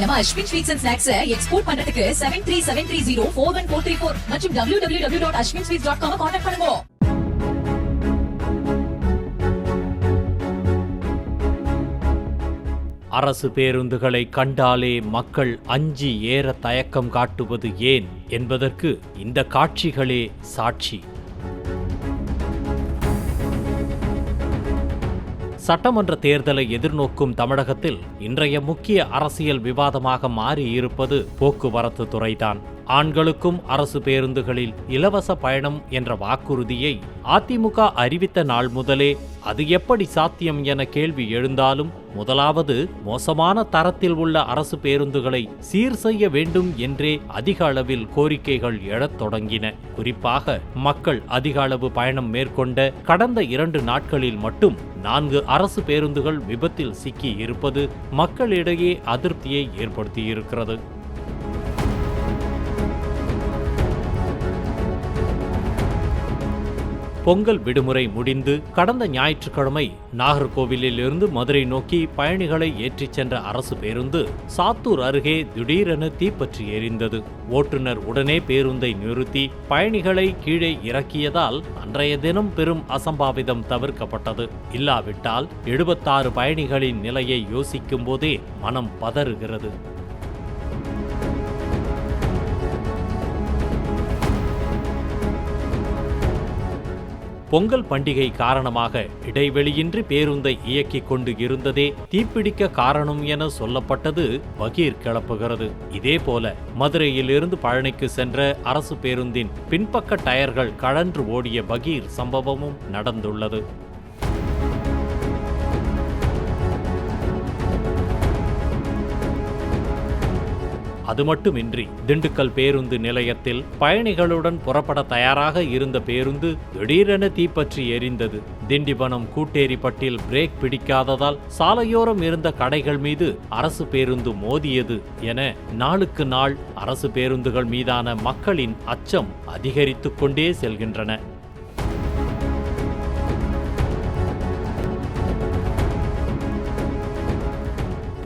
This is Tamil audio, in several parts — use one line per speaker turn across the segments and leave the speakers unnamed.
நம்ம Ashwin sweets and snacks export பண்றதுக்கு 7373041434 மற்றும் www.ashwinsweets.com கான்டாக்ட் பண்ணுங்க.
அரசு பேருந்துகளை கண்டாலே மக்கள் அஞ்சி ஏற தயக்கம் காட்டுவது ஏன் என்பதற்கு இந்த காட்சிகளே சாட்சி. சட்டமன்ற தேர்தலை எதிர்நோக்கும் தமிழகத்தில் இன்றைய முக்கிய அரசியல் விவாதமாக மாறியிருப்பது போக்குவரத்து துறைதான். ஆண்களுக்கும் அரசு பேருந்துகளில் இலவச பயணம் என்ற வாக்குறுதியை அதிமுக அறிவித்த நாள் முதலே அது எப்படி சாத்தியம் என கேள்வி எழுந்தாலும் முதலாவது மோசமான தரத்தில் உள்ள அரசு பேருந்துகளை சீர் செய்ய வேண்டும் என்றே அதிக அளவில் கோரிக்கைகள் எழத் தொடங்கின. குறிப்பாக மக்கள் அதிக அளவு பயணம் மேற்கொண்ட கடந்த 2 நாட்களில் மட்டும் 4 அரசு பேருந்துகள் விபத்தில் சிக்கி இருப்பது மக்களிடையே அதிருப்தியை ஏற்படுத்தியிருக்கிறது. பொங்கல் விடுமுறை முடிந்து கடந்த ஞாயிற்றுக்கிழமை நாகர்கோவிலில் இருந்து மதுரை நோக்கி பயணிகளை ஏற்றிச் சென்ற அரசு பேருந்து சாத்தூர் அருகே திடீரென தீப்பற்றி எரிந்தது. ஓட்டுநர் உடனே பேருந்தை நிறுத்தி பயணிகளை கீழே இறக்கியதால் அன்றைய தினம் பெரும் அசம்பாவிதம் தவிர்க்கப்பட்டது. இல்லாவிட்டால் 76 பயணிகளின் நிலையை யோசிக்கும் போதே மனம் பதறுகிறது. பொங்கல் பண்டிகை காரணமாக இடைவெளியின்றி பேருந்தை இயக்கிக் கொண்டு இருந்ததே தீப்பிடிக்க காரணம் என சொல்லப்பட்டது பகீர் கிளப்புகிறது. இதேபோல மதுரையிலிருந்து பழனிக்கு சென்ற அரசு பேருந்தின் பின்பக்க டயர்கள் கழன்று ஓடிய பகீர் சம்பவமும் நடந்துள்ளது. அது மட்டுமின்றி திண்டுக்கல் பேருந்து நிலையத்தில் பயணிகளுடன் புறப்பட தயாராக இருந்த பேருந்து திடீரென தீப்பற்றி எரிந்தது. திண்டிவனம் கூட்டேரிப்பட்டில் பிரேக் பிடிக்காததால் சாலையோரம் இருந்த கடைகள் மீது அரசு பேருந்து மோதியது என நாளுக்கு நாள் அரசு பேருந்துகள் மீதான மக்களின் அச்சம் அதிகரித்துக் கொண்டே செல்கின்றன.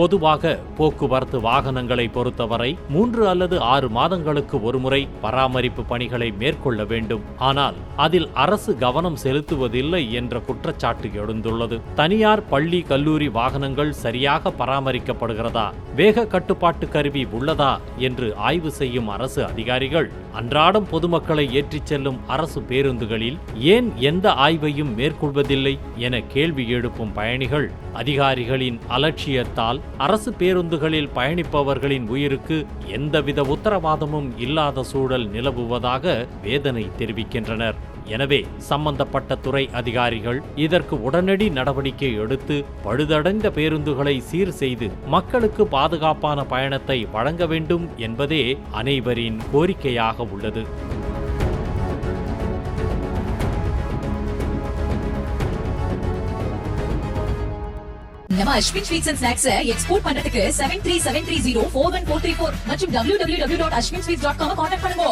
பொதுவாக போக்குவரத்து வாகனங்களை பொறுத்தவரை 3 அல்லது 6 மாதங்களுக்கு ஒருமுறை பராமரிப்பு பணிகளை மேற்கொள்ள வேண்டும். ஆனால் அதில் அரசு கவனம் செலுத்துவதில்லை என்ற குற்றச்சாட்டு எழுந்துள்ளது. தனியார் பள்ளி கல்லூரி வாகனங்கள் சரியாக பராமரிக்கப்படுகிறதா, வேக கட்டுப்பாட்டு கருவி உள்ளதா என்று ஆய்வு செய்யும் அரசு அதிகாரிகள் அன்றாடம் பொதுமக்களை ஏற்றிச் செல்லும் அரசு பேருந்துகளில் ஏன் எந்த ஆய்வையும் மேற்கொள்வதில்லை என கேள்வி எழுப்பும் பயணிகள் அதிகாரிகளின் அலட்சியத்தால் அரசு பேருந்துகளில் பயணிப்பவர்களின் உயிருக்கு எந்தவித உத்தரவாதமும் இல்லாத சூழல் நிலவுவதாக வேதனை தெரிவிக்கின்றனர். எனவே சம்பந்தப்பட்ட துறை அதிகாரிகள் இதற்கு உடனடி நடவடிக்கை எடுத்து பழுதடைந்த பேருந்துகளை சீர் செய்து மக்களுக்கு பாதுகாப்பான பயணத்தை வழங்க வேண்டும் என்பதே அனைவரின் கோரிக்கையாக உள்ளது.
நம்ம Ashwin sweets and snacks export பண்றதுக்கு 7373041434 மற்றும் www.ashwinsweets.com கான்டாக்ட் பண்ணுங்க.